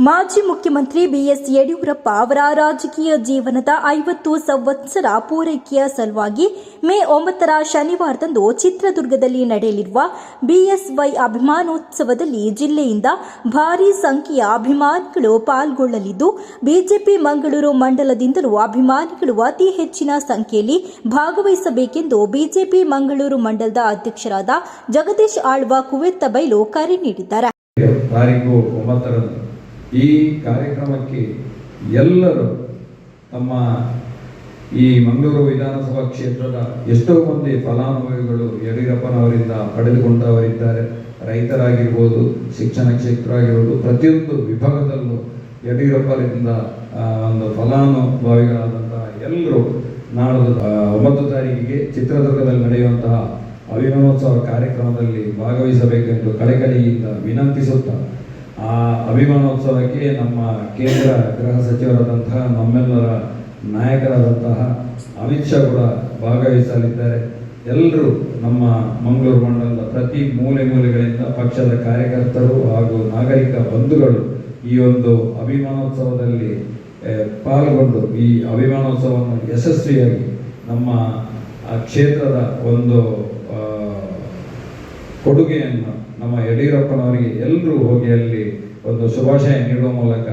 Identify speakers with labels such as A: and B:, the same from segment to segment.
A: ಮಾಜಿ ಮುಖ್ಯಮಂತ್ರಿ ಬಿಎಸ್ ಯಡಿಯೂರಪ್ಪ ಅವರ ರಾಜಕೀಯ ಜೀವನದ 50 ಸಂವತ್ಸರ ಪೂರೈಕೆಯ ಸಲುವಾಗಿ ಮೇ 9ರ ಶನಿವಾರದಂದು ಚಿತ್ರದುರ್ಗದಲ್ಲಿ ನಡೆಯಲಿರುವ ಬಿಎಸ್ವೈ ಅಭಿಮಾನೋತ್ಸವದಲ್ಲಿ ಜಿಲ್ಲೆಯಿಂದ ಭಾರೀ ಸಂಖ್ಯೆಯ ಅಭಿಮಾನಿಗಳು ಪಾಲ್ಗೊಳ್ಳಲಿದ್ದು, ಬಿಜೆಪಿ ಮಂಗಳೂರು ಮಂಡಲದಿಂದಲೂ ಅಭಿಮಾನಿಗಳು ಅತಿ ಹೆಚ್ಚಿನ ಸಂಖ್ಯೆಯಲ್ಲಿ ಭಾಗವಹಿಸಬೇಕೆಂದು ಬಿಜೆಪಿ ಮಂಗಳೂರು ಮಂಡಲದ ಅಧ್ಯಕ್ಷರಾದ ಜಗದೀಶ್ ಆಳ್ವ ಕುವೆತ್ತಬೈಲು ಕರೆ ನೀಡಿದ್ದಾರೆ.
B: ಈ ಕಾರ್ಯಕ್ರಮಕ್ಕೆ ಎಲ್ಲರೂ ತಮ್ಮ ಈ ಮಂಗಳೂರು ವಿಧಾನಸಭಾ ಕ್ಷೇತ್ರದ ಎಷ್ಟೋ ಮಂದಿ ಫಲಾನುಭವಿಗಳು ಯಡಿಯೂರಪ್ಪನವರಿಂದ ಪಡೆದುಕೊಂಡವರಿದ್ದಾರೆ. ರೈತರಾಗಿರ್ಬೋದು, ಶಿಕ್ಷಣ ಕ್ಷೇತ್ರ ಆಗಿರ್ಬೋದು, ಪ್ರತಿಯೊಂದು ವಿಭಾಗದಲ್ಲೂ ಯಡಿಯೂರಪ್ಪರಿಂದ ಒಂದು ಫಲಾನುಭವಿಗಳಾದಂತಹ ಎಲ್ಲರೂ ನಾಳೆ 9 ತಾರೀಕಿಗೆ ಚಿತ್ರದುರ್ಗದಲ್ಲಿ ನಡೆಯುವಂತಹ ಅಭಿಮಾನೋತ್ಸವ ಕಾರ್ಯಕ್ರಮದಲ್ಲಿ ಭಾಗವಹಿಸಬೇಕೆಂದು ಕಳಕಳಿಯಿಂದ ವಿನಂತಿಸುತ್ತಾ, ಆ ಅಭಿಮಾನೋತ್ಸವಕ್ಕೆ ನಮ್ಮ ಕೇಂದ್ರ ಗೃಹ ಸಚಿವರಾದಂತಹ ನಮ್ಮೆಲ್ಲರ ನಾಯಕರಾದಂತಹ ಅಮಿತ್ ಶಾ ಕೂಡ ಭಾಗವಹಿಸಲಿದ್ದಾರೆ. ಎಲ್ಲರೂ ನಮ್ಮ ಮಂಗಳೂರು ಮಂಡಲದ ಪ್ರತಿ ಮೂಲೆಗಳಿಂದ ಪಕ್ಷದ ಕಾರ್ಯಕರ್ತರು ಹಾಗೂ ನಾಗರಿಕ ಬಂಧುಗಳು ಈ ಒಂದು ಅಭಿಮಾನೋತ್ಸವದಲ್ಲಿ ಪಾಲ್ಗೊಂಡು ಈ ಅಭಿಮಾನೋತ್ಸವವನ್ನು ಯಶಸ್ವಿಯಾಗಿ ನಮ್ಮ ಕ್ಷೇತ್ರದ ಒಂದು ಕೊಡುಗೆಯನ್ನು ನಮ್ಮ ಯಡಿಯೂರಪ್ಪನವರಿಗೆ ಎಲ್ಲರೂ ಹೋಗಿ ಅಲ್ಲಿ ಒಂದು ಶುಭಾಶಯ ನೀಡುವ ಮೂಲಕ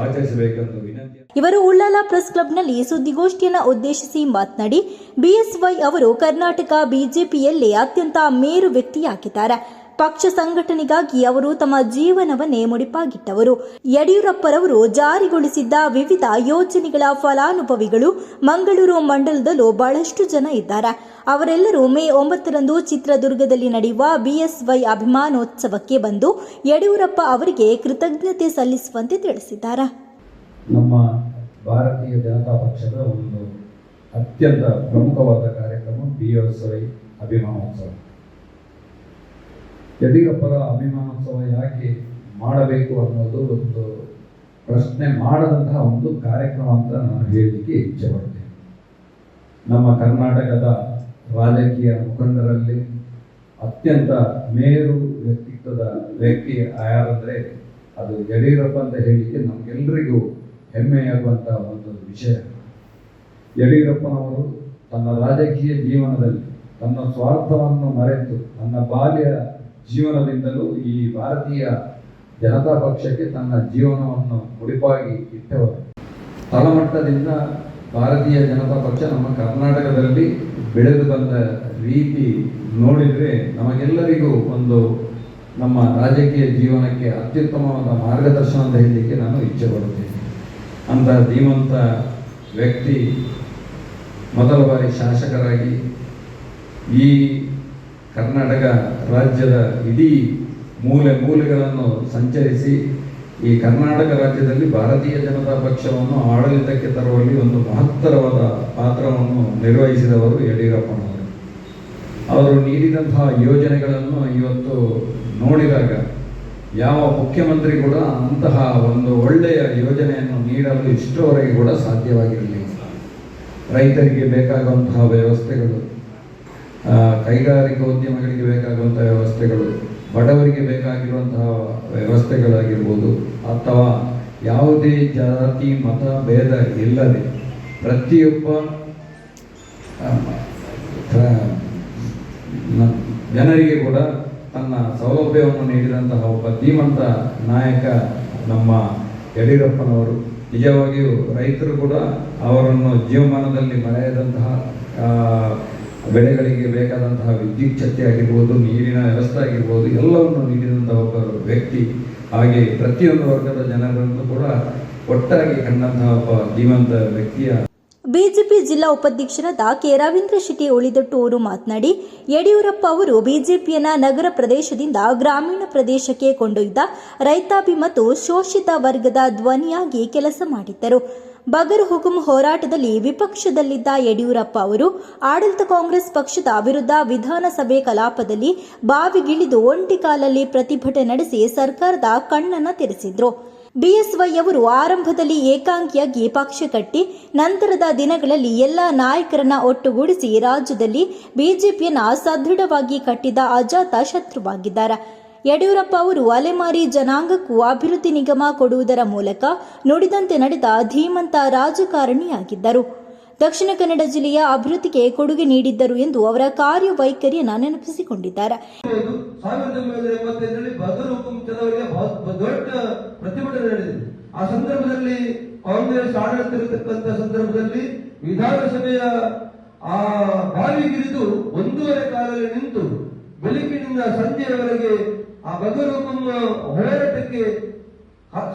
B: ಆಚರಿಸಬೇಕೆಂದು ವಿನಂತಿ.
A: ಇವರು ಉಳ್ಳಾಲ ಪ್ರೆಸ್ ಕ್ಲಬ್ನಲ್ಲಿ ಸುದ್ದಿಗೋಷ್ಠಿಯನ್ನು ಉದ್ದೇಶಿಸಿ ಮಾತನಾಡಿ, ಬಿಎಸ್ವೈ ಅವರು ಕರ್ನಾಟಕ ಬಿಜೆಪಿಯಲ್ಲೇ ಅತ್ಯಂತ ಮೇರು ವ್ಯಕ್ತಿಯಾಗಿದ್ದಾರೆ. ಪಕ್ಷ ಸಂಘಟನೆಗಾಗಿ ಅವರು ತಮ್ಮ ಜೀವನವನ್ನೇ ಮುಡಿಪಾಗಿಟ್ಟವರು. ಯಡಿಯೂರಪ್ಪರವರು ಜಾರಿಗೊಳಿಸಿದ್ದ ವಿವಿಧ ಯೋಜನೆಗಳ ಫಲಾನುಭವಿಗಳು ಮಂಗಳೂರು ಮಂಡಲದಲ್ಲೂ ಬಹಳಷ್ಟು ಜನ ಇದ್ದಾರೆ. ಅವರೆಲ್ಲರೂ ಮೇ 9ರಂದು ಚಿತ್ರದುರ್ಗದಲ್ಲಿ ನಡೆಯುವ ಬಿಎಸ್ವೈ ಅಭಿಮಾನೋತ್ಸವಕ್ಕೆ ಬಂದು ಯಡಿಯೂರಪ್ಪ ಅವರಿಗೆ ಕೃತಜ್ಞತೆ ಸಲ್ಲಿಸುವಂತೆ ತಿಳಿಸಿದ್ದಾರೆ.
B: ನಮ್ಮ ಭಾರತೀಯ ಜನತಾ ಪಕ್ಷದ ಒಂದು ಅತ್ಯಂತ ಪ್ರಮುಖವಾದ ಕಾರ್ಯಕ್ರಮ ಬಿಎಸ್ವೈ ಅಭಿಮಾನೋತ್ಸವ. ಯಡಿಯೂರಪ್ಪರ ಅಭಿಮಾನೋತ್ಸವ ಯಾಕೆ ಮಾಡಬೇಕು ಅನ್ನೋದು ಒಂದು ಪ್ರಶ್ನೆ ಮಾಡದಂತಹ ಒಂದು ಕಾರ್ಯಕ್ರಮ ಅಂತ ನಾನು ಹೇಳಲಿಕ್ಕೆ ಇಚ್ಛೆ ಪಡ್ತೇನೆ. ನಮ್ಮ ಕರ್ನಾಟಕದ ರಾಜಕೀಯ ಮುಖಂಡರಲ್ಲಿ ಅತ್ಯಂತ ಮೇರು ವ್ಯಕ್ತಿತ್ವದ ವ್ಯಕ್ತಿ ಯಾರಂದರೆ ಅದು ಯಡಿಯೂರಪ್ಪ ಅಂತ ಹೇಳಲಿಕ್ಕೆ ನಮಗೆಲ್ಲರಿಗೂ ಹೆಮ್ಮೆಯಾಗುವಂತಹ ಒಂದು ವಿಷಯ. ಯಡಿಯೂರಪ್ಪನವರು ತನ್ನ ರಾಜಕೀಯ ಜೀವನದಲ್ಲಿ ತನ್ನ ಸ್ವಾರ್ಥವನ್ನು ಮರೆತು ತನ್ನ ಬಾಲ್ಯ ಜೀವನದಿಂದಲೂ ಈ ಭಾರತೀಯ ಜನತಾ ಪಕ್ಷಕ್ಕೆ ತನ್ನ ಜೀವನವನ್ನು ಮುಡಿಪಾಗಿ ಇಟ್ಟವರು. ತಳಮಟ್ಟದಿಂದ ಭಾರತೀಯ ಜನತಾ ಪಕ್ಷ ನಮ್ಮ ಕರ್ನಾಟಕದಲ್ಲಿ ಬೆಳೆದು ಬಂದ ರೀತಿ ನೋಡಿದರೆ ನಮಗೆಲ್ಲರಿಗೂ ಒಂದು ನಮ್ಮ ರಾಜಕೀಯ ಜೀವನಕ್ಕೆ ಅತ್ಯುತ್ತಮವಾದ ಮಾರ್ಗದರ್ಶನ ಅಂತ ಹೇಳಲಿಕ್ಕೆ ನಾನು ಇಚ್ಛೆ ಪಡುತ್ತೇನೆ. ಅಂಥ ಧೀಮಂತ ವ್ಯಕ್ತಿ ಮೊದಲ ಬಾರಿ ಶಾಸಕರಾಗಿ ಈ ಕರ್ನಾಟಕ ರಾಜ್ಯದ ಇಡೀ ಮೂಲೆಗಳನ್ನು ಸಂಚರಿಸಿ ಈ ಕರ್ನಾಟಕ ರಾಜ್ಯದಲ್ಲಿ ಭಾರತೀಯ ಜನತಾ ಪಕ್ಷವನ್ನು ಆಡಳಿತಕ್ಕೆ ತರುವಲ್ಲಿ ಒಂದು ಮಹತ್ತರವಾದ ಪಾತ್ರವನ್ನು ನಿರ್ವಹಿಸಿದವರು ಯಡಿಯೂರಪ್ಪನವರು. ಅವರು ನೀಡಿದಂತಹ ಯೋಜನೆಗಳನ್ನು ಇವತ್ತು ನೋಡಿದಾಗ ಯಾವ ಮುಖ್ಯಮಂತ್ರಿ ಕೂಡ ಅಂತಹ ಒಂದು ಒಳ್ಳೆಯ ಯೋಜನೆಯನ್ನು ನೀಡಲು ಇಷ್ಟರವರೆಗೆ ಕೂಡ ಸಾಧ್ಯವಾಗಿರಲಿಲ್ಲ. ರೈತರಿಗೆ ಬೇಕಾಗುವಂತಹ ವ್ಯವಸ್ಥೆಗಳು, ಕೈಗಾರಿಕೋದ್ಯಮಗಳಿಗೆ ಬೇಕಾಗುವಂತಹ ವ್ಯವಸ್ಥೆಗಳು, ಬಡವರಿಗೆ ಬೇಕಾಗಿರುವಂತಹ ವ್ಯವಸ್ಥೆಗಳಾಗಿರ್ಬೋದು, ಅಥವಾ ಯಾವುದೇ ಜಾತಿ ಮತ ಭೇದ ಇಲ್ಲದೆ ಪ್ರತಿಯೊಬ್ಬ ಜನರಿಗೆ ಕೂಡ ತನ್ನ ಸೌಲಭ್ಯವನ್ನು ನೀಡಿದಂತಹ ಒಬ್ಬ ಧೀಮಂತ ನಾಯಕ ನಮ್ಮ ಯಡಿಯೂರಪ್ಪನವರು. ನಿಜವಾಗಿಯೂ ರೈತರು ಕೂಡ ಅವರನ್ನು ಜೀವಮಾನದಲ್ಲಿ ಮರೆಯದಂತಹ ಬೆಳೆಗಳಿಗೆ ಬೇಕಾದಂತಹ ವಿದ್ಯುತ್ ಶಕ್ತಿ ಆಗಿರ್ಬೋದು, ನೀರಿನ ವ್ಯವಸ್ಥೆ ಆಗಿರ್ಬೋದು, ಎಲ್ಲವನ್ನು ನೀಡಿದಂತಹ ಒಬ್ಬ ವ್ಯಕ್ತಿ. ಹಾಗೆ ಪ್ರತಿಯೊಂದು ವರ್ಗದ ಜನರನ್ನು ಕೂಡ ಒಟ್ಟಾಗಿ ಕಂಡಂತಹ ಒಬ್ಬ ಧೀಮಂತ ವ್ಯಕ್ತಿಯ
A: ಬಿಜೆಪಿ ಜಿಲ್ಲಾ ಉಪಾಧ್ಯಕ್ಷರಾದ ಕೆ ರವೀಂದ್ರ ಶೆಟ್ಟಿ ಉಳಿದಟ್ಟು ಅವರು ಮಾತನಾಡಿ, ಯಡಿಯೂರಪ್ಪ ಅವರು ಬಿಜೆಪಿಯನ್ನ ನಗರ ಪ್ರದೇಶದಿಂದ ಗ್ರಾಮೀಣ ಪ್ರದೇಶಕ್ಕೆ ಕೊಂಡೊಯ್ದ ರೈತಾಪಿ ಮತ್ತು ಶೋಷಿತ ವರ್ಗದ ಧ್ವನಿಯಾಗಿ ಕೆಲಸ ಮಾಡಿದ್ದರು. ಬಗರ್ ಹುಕುಂ ಹೋರಾಟದಲ್ಲಿ ವಿಪಕ್ಷದಲ್ಲಿದ್ದ ಯಡಿಯೂರಪ್ಪ ಅವರು ಆಡಳಿತ ಕಾಂಗ್ರೆಸ್ ಪಕ್ಷದ ವಿರುದ್ಧ ವಿಧಾನಸಭೆ ಕಲಾಪದಲ್ಲಿ ಬಾವಿಗಿಳಿದು ಒಂಟಿ ಕಾಲಲ್ಲಿ ಪ್ರತಿಭಟನೆ ನಡೆಸಿ ಸರ್ಕಾರದ ಕಣ್ಣನ್ನು ತೆರೆಸಿದ್ರು. ಬಿಎಸ್ವೈ ಅವರು ಆರಂಭದಲ್ಲಿ ಏಕಾಂಗಿಯಾಗಿ ಪಕ್ಷ ಕಟ್ಟಿ ನಂತರದ ದಿನಗಳಲ್ಲಿ ಎಲ್ಲ ನಾಯಕರನ್ನ ಒಟ್ಟುಗೂಡಿಸಿ ರಾಜ್ಯದಲ್ಲಿ ಬಿಜೆಪಿಯನ್ನ ಸದೃಢವಾಗಿ ಕಟ್ಟಿದ ಅಜಾತ ಶತ್ರುವಾಗಿದ್ದಾರೆ. ಯಡಿಯೂರಪ್ಪ ಅವರು ಅಲೆಮಾರಿ ಜನಾಂಗಕ್ಕೂ ಅಭಿವೃದ್ಧಿ ನಿಗಮ ಕೊಡುವುದರ ಮೂಲಕ ನುಡಿದಂತೆ ನಡೆದ ಧೀಮಂತ ರಾಜಕಾರಣಿಯಾಗಿದ್ದರು. ದಕ್ಷಿಣ ಕನ್ನಡ ಜಿಲ್ಲೆಯ ಅಭಿವೃದ್ಧಿಗೆ ಕೊಡುಗೆ ನೀಡಿದ್ದರು ಎಂದು ಅವರ ಕಾರ್ಯವೈಖರಿಯನ್ನು ನೆನಪಿಸಿಕೊಂಡಿದ್ದಾರೆ.
C: 1985ರಲ್ಲಿ ಬಗರ್ ಹುಕುಂ ಚಳವಳಿಗೆ ದೊಡ್ಡ ಪ್ರತಿಭಟನೆ ನಡೆದಿದೆ. ಆ ಸಂದರ್ಭದಲ್ಲಿ ಕಾಂಗ್ರೆಸ್ ಆಡಳಿತ ಇರತಕ್ಕಂಥ ಸಂದರ್ಭದಲ್ಲಿ ವಿಧಾನಸಭೆಯ ಆ ಬಾವಿಗಿರಿದು 1.5 ಕಾಲಲ್ಲಿ ನಿಂತು ಬೆಳಗಿನಿಂದ ಸಂಜೆಯವರೆಗೆ ಆ ಬಗರ್ ಹುಕುಂ ಹೋರಾಟಕ್ಕೆ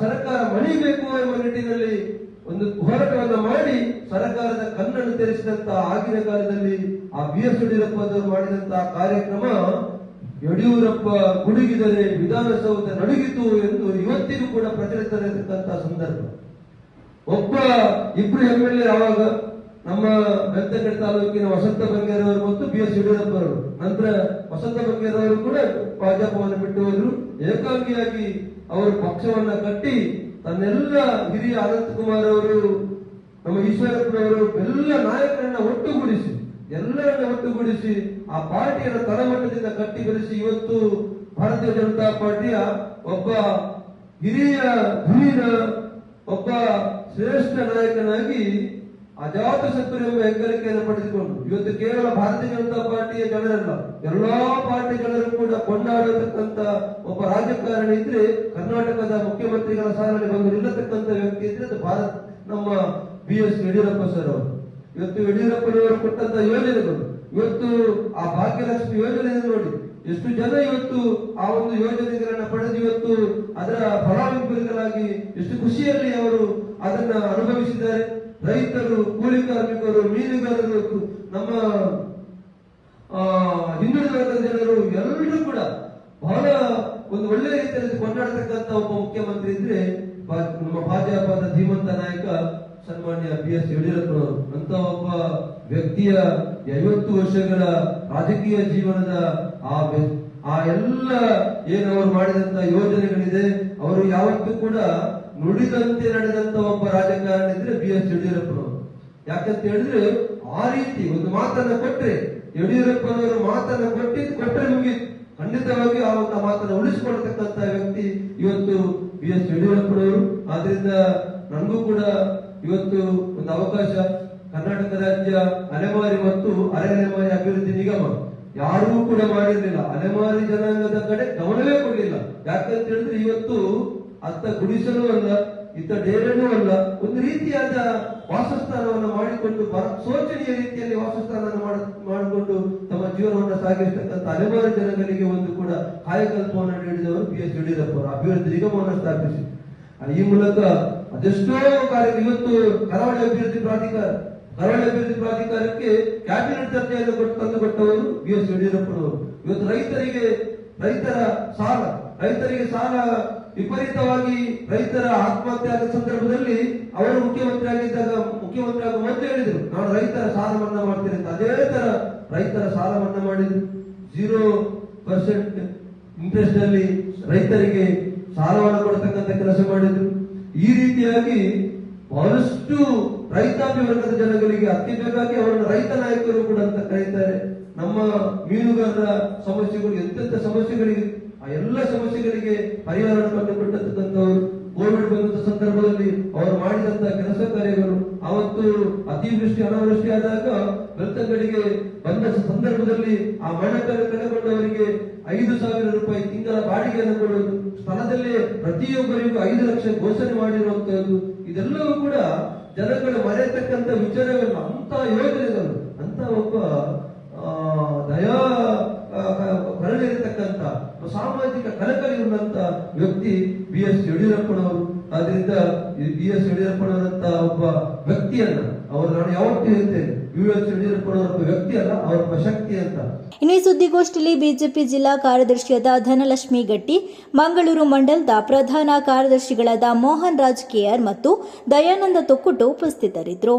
C: ಸರ್ಕಾರ ಮಣಿಬೇಕು ಎಂಬ ನಿಟ್ಟಿನಲ್ಲಿ ಒಂದು ಹೋರಾಟವನ್ನು ಮಾಡಿ ಸರ್ಕಾರದ ಕಣ್ಣನ್ನು ತೆರೆಸಿದಂತ ಆಗಿನ ಕಾಲದಲ್ಲಿ ಆ BS ಯಡಿಯೂರಪ್ಪನವರು ಮಾಡಿದಂತಹ ಕಾರ್ಯಕ್ರಮ ಯಡಿಯೂರಪ್ಪ ಗುಡುಗಿದರೆ ವಿಧಾನಸೌಧ ನಡುಗಿತು ಎಂದು ಇವತ್ತಿಗೂ ಕೂಡ ಪ್ರಚಲಿತಕ್ಕಂತಹ ಸಂದರ್ಭ. ಒಬ್ಬ ಇಬ್ರು MLA ಆವಾಗ ನಮ್ಮ ಬೆಳ್ತಂಗಡಿ ತಾಲೂಕಿನ ವಸಂತ ಬಂಗೇರವರು ಮತ್ತು BS ಯಡಿಯೂರಪ್ಪ ಅವರು, ನಂತರ ವಸಂತ ಬಂಗೇರವರು ಕೂಡ ಭಾಜಪವನ್ನು ಬಿಟ್ಟು ಹೋದ್ರು. ಏಕಾಂಗಿಯಾಗಿ ಅವರು ಪಕ್ಷವನ್ನ ಕಟ್ಟಿ ತನ್ನೆಲ್ಲ ಹಿರಿಯ ಅನಂತಕುಮಾರ್ ಅವರು, ನಮ್ಮ ಈಶ್ವರಪ್ಪನವರು ಎಲ್ಲ ನಾಯಕರನ್ನ ಎಲ್ಲರನ್ನ ಒಟ್ಟುಗೂಡಿಸಿ ಆ ಪಾರ್ಟಿಯನ್ನು ತಳಮಟ್ಟದಿಂದ ಕಟ್ಟಿ ಬೆಳೆಸಿ ಇವತ್ತು ಭಾರತೀಯ ಜನತಾ ಪಾರ್ಟಿಯ ಒಬ್ಬ ಹಿರಿಯ ಧುರೀಣ, ಒಬ್ಬ ಶ್ರೇಷ್ಠ ನಾಯಕನಾಗಿ ಅಜಾತ ಶತ್ರು ಎಂಬ ಹೆಗ್ಗಳಿಕೆಯನ್ನು ಪಡೆದುಕೊಂಡು ಇವತ್ತು ಕೇವಲ ಭಾರತೀಯ ಜನತಾ ಪಾರ್ಟಿಯ ಜನರಲ್ಲ, ಎಲ್ಲಾ ಪಾರ್ಟಿ ಜನರು ಕೂಡ ಕೊಂಡಾಡತಕ್ಕಂತ ಒಬ್ಬ ರಾಜಕಾರಣಿ ಇದ್ರೆ, ಕರ್ನಾಟಕದ ಮುಖ್ಯಮಂತ್ರಿಗಳ ಸಾಲಿನಲ್ಲಿ ಬಂದು ನಿಲ್ಲತಕ್ಕಂಥ ವ್ಯಕ್ತಿ ಇದ್ರೆ ಅದು ನಮ್ಮ BS ಯಡಿಯೂರಪ್ಪ ಸರ್ ಅವರು. ಇವತ್ತು ಯಡಿಯೂರಪ್ಪನವರು ಕೊಟ್ಟಂತ ಯೋಜನೆಗಳು, ಇವತ್ತು ಆ ಭಾಗ್ಯಲಕ್ಷ್ಮಿ ಯೋಜನೆ ನೋಡಿ ಎಷ್ಟು ಜನ ಇವತ್ತು ಆ ಒಂದು ಯೋಜನೆಗಳನ್ನ ಪಡೆದು ಇವತ್ತು ಅದರ ಫಲಾನುಭವಿಗಳಾಗಿ ಎಷ್ಟು ಖುಷಿಯಲ್ಲಿ ಅವರು ಅದನ್ನ ಅನುಭವಿಸಿದ್ದಾರೆ. ರೈತರು, ಕೂಲಿ ಕಾರ್ಮಿಕರು, ಮೀನುಗಾರರು, ನಮ್ಮ ಹಿಂದುಳಿದ ವರ್ಗದ ಜನರು ಎಲ್ಲರೂ ಕೂಡ ಬಹಳ ಒಂದು ಒಳ್ಳೆಯ ರೀತಿಯಲ್ಲಿ ಕೊಂಡಾಡತಕ್ಕಂತ ಒಬ್ಬ ಮುಖ್ಯಮಂತ್ರಿ ಇದ್ರೆ ನಮ್ಮ ಭಾಜಪದ ಧೀಮಂತ ನಾಯಕ ಸನ್ಮಾನ್ಯ BS ಯಡಿಯೂರಪ್ಪನವರು. ಅಂತ ಒಬ್ಬ ವ್ಯಕ್ತಿಯ 50 ವರ್ಷಗಳ ರಾಜಕೀಯ ಜೀವನದ ಆ ಎಲ್ಲ ಏನು ಅವರು ಮಾಡಿದಂತ ಯೋಜನೆಗಳಿದೆ, ಅವರು ಯಾವತ್ತೂ ಕೂಡ ನುಡಿದಂತೆ ನಡೆದಂತ ಒಬ್ಬ ರಾಜಕಾರಣಿ ಇದ್ರೆ BS ಯಡಿಯೂರಪ್ಪನವರು. ಯಾಕಂತ ಹೇಳಿದ್ರೆ ಆ ರೀತಿ ಒಂದು ಮಾತನ್ನ ಕೊಟ್ರೆ, ಯಡಿಯೂರಪ್ಪನವರು ಮಾತನ್ನ ಕೊಟ್ಟರೆ ಮುಗಿ ಖಂಡಿತವಾಗಿ ಆ ಒಂದು ಮಾತನ್ನ ಉಳಿಸಿಕೊಳ್ತಕ್ಕಂತ ವ್ಯಕ್ತಿ ಇವತ್ತು BS ಯಡಿಯೂರಪ್ಪನವರು. ಆದ್ರಿಂದ ನನಗೂ ಕೂಡ ಇವತ್ತು ಒಂದು ಅವಕಾಶ, ಕರ್ನಾಟಕ ರಾಜ್ಯ ಅಲೆಮಾರಿ ಮತ್ತು ಅರೆಅಲೆಮಾರಿ ಅಭಿವೃದ್ಧಿ ನಿಗಮ ಯಾರೂ ಕೂಡ ಮಾಡಿರ್ಲಿಲ್ಲ, ಅಲೆಮಾರಿ ಜನಾಂಗದ ಕಡೆ ಗಮನವೇ ಕೊಡಲಿಲ್ಲ. ಯಾಕಂತ ಹೇಳಿದ್ರೆ ಇವತ್ತು ಅತ್ತ ಗುಡಿಸಲು ಅಲ್ಲ, ಇತ್ತ ಡೇರೆನೂ ಅಲ್ಲ, ಒಂದು ರೀತಿಯಾದ ವಾಸಸ್ಥಾನವನ್ನು ಮಾಡಿಕೊಂಡು ಶೋಚನೀಯ ರೀತಿಯಲ್ಲಿ ವಾಸಸ್ಥಾನವನ್ನು ಮಾಡಿಕೊಂಡು ತಮ್ಮ ಜೀವನವನ್ನು ಸಾಗಿಸತಕ್ಕಂಥ ಅಲೆಮಾರಿ ಜನಗಳಿಗೆ ಒಂದು ಕೂಡ ಕಾಯಕಲ್ಪವನ್ನು ನೀಡಿದವರು BS ಯಡಿಯೂರಪ್ಪ ಅವರು ಅಭಿವೃದ್ಧಿ ನಿಗಮವನ್ನು ಸ್ಥಾಪಿಸಿ ಈ ಮೂಲಕ ಅದೆಷ್ಟೋ ಕಾರ್ಯ. ಇವತ್ತು ಕರಾವಳಿ ಅಭಿವೃದ್ಧಿ ಪ್ರಾಧಿಕಾರಕ್ಕೆ ಕ್ಯಾಬಿನೆಟ್ ದರ್ಜೆಯನ್ನು ತಂದುಕೊಟ್ಟವರು BS ಯಡಿಯೂರಪ್ಪನವರು. ಇವತ್ತು ರೈತರಿಗೆ ಸಾಲ ವಿಪರೀತವಾಗಿ ರೈತರ ಆತ್ಮಹತ್ಯೆ ಆದ ಸಂದರ್ಭದಲ್ಲಿ ಅವರು ಮುಖ್ಯಮಂತ್ರಿ ಆಗುವ ಮೊದಲು ಹೇಳಿದ್ರು, ನಾನು ರೈತರ ಸಾಲ ಮನ್ನಾ ಮಾಡ್ತೇನೆ ಅಂತ. ಅದೇ ತರ ರೈತರ ಸಾಲ ಮನ್ನಾ ಮಾಡಿದ್ರು. 0% ಇಂಟ್ರೆಸ್ಟ್ ನಲ್ಲಿ ರೈತರಿಗೆ ಸಾಲವನ್ನು ಕೊಡತಕ್ಕಂಥ ಕೆಲಸ ಮಾಡಿದ್ರು. ಈ ರೀತಿಯಾಗಿ ಬಹಳಷ್ಟು ರೈತಾಪಿ ವರ್ಗದ ಜನಗಳಿಗೆ ಅತಿ ಬೇಕಾಗಿ ಅವರನ್ನು ರೈತ ನಾಯಕರು ಕೂಡ ಅಂತ ಕರೀತಾರೆ. ನಮ್ಮ ಮೀನುಗಾರರ ಸಮಸ್ಯೆಗಳು ಎಂತೆಂಥ ಸಮಸ್ಯೆಗಳಿಗೆ, ಆ ಎಲ್ಲ ಸಮಸ್ಯೆಗಳಿಗೆ ಪರಿಹಾರ ಕಂಡುಕೊಟ್ಟಂತವರು. ಕೋವಿಡ್ ಬಂದಂತ ಸಂದರ್ಭದಲ್ಲಿ ಅವರು ಮಾಡಿದಂತ ಕೆಲಸ ಕಾರ್ಯಗಳು, ಅವತ್ತು ಅತಿವೃಷ್ಟಿ ಅನಾವೃಷ್ಟಿ ಆದಾಗ ಬೆಳ್ತಂಗಡಿಗೆ ಬಂದ ಸಂದರ್ಭದಲ್ಲಿ ಆ ಮಣ್ಣನ್ನು ಕಳೆಗೊಂಡವರಿಗೆ 5,000 ರೂಪಾಯಿ ತಿಂಗಳ ಬಾಡಿಗೆಯನ್ನು ಕೊಡುವುದು, ಸ್ಥಳದಲ್ಲೇ ಪ್ರತಿಯೊಬ್ಬರಿಗೂ 5 ಲಕ್ಷ ಘೋಷಣೆ ಮಾಡಿರುವಂತದ್ದು, ಇದೆಲ್ಲವೂ ಕೂಡ ಜನಗಳು ಮರೆಯತಕ್ಕಂತ ವಿಚಾರಗಳು. ಅಂತ ಯೋಜನೆಗಳು, ಅಂತ ಒಬ್ಬ ದಯಾ ಕರಳಿರತಕ್ಕಂತ ಸಾಮಾಜಿಕ ಕಳಕಳಿ ಉಳ್ಳಂತ ವ್ಯಕ್ತಿ BS ಯಡಿಯೂರಪ್ಪನವರು. ಆದ್ರಿಂದ BS ಯಡಿಯೂರಪ್ಪನವರಂತ ಒಬ್ಬ ವ್ಯಕ್ತಿಯನ್ನ ನಾನು ಯಾವತ್ತೂ ಹೇಳ್ತೇನೆ, BS ಯಡಿಯೂರಪ್ಪನವರ ವ್ಯಕ್ತಿ ಅಲ್ಲ, ಅವರೊಬ್ಬ ಶಕ್ತಿ ಅಂತ.
A: ಇನ್ನು ಈ ಸುದ್ದಿಗೋಷ್ಠಿಯಲ್ಲಿ ಬಿಜೆಪಿ ಜಿಲ್ಲಾ ಕಾರ್ಯದರ್ಶಿಯಾದ ಧನಲಕ್ಷ್ಮಿ ಗಟ್ಟಿ, ಮಂಗಳೂರು ಮಂಡಲದ ಪ್ರಧಾನ ಕಾರ್ಯದರ್ಶಿಗಳಾದ ಮೋಹನ್ ರಾಜ್ KR ಮತ್ತು ದಯಾನಂದ ತೊಕ್ಕುಟು ಉಪಸ್ಥಿತರಿದ್ದರು.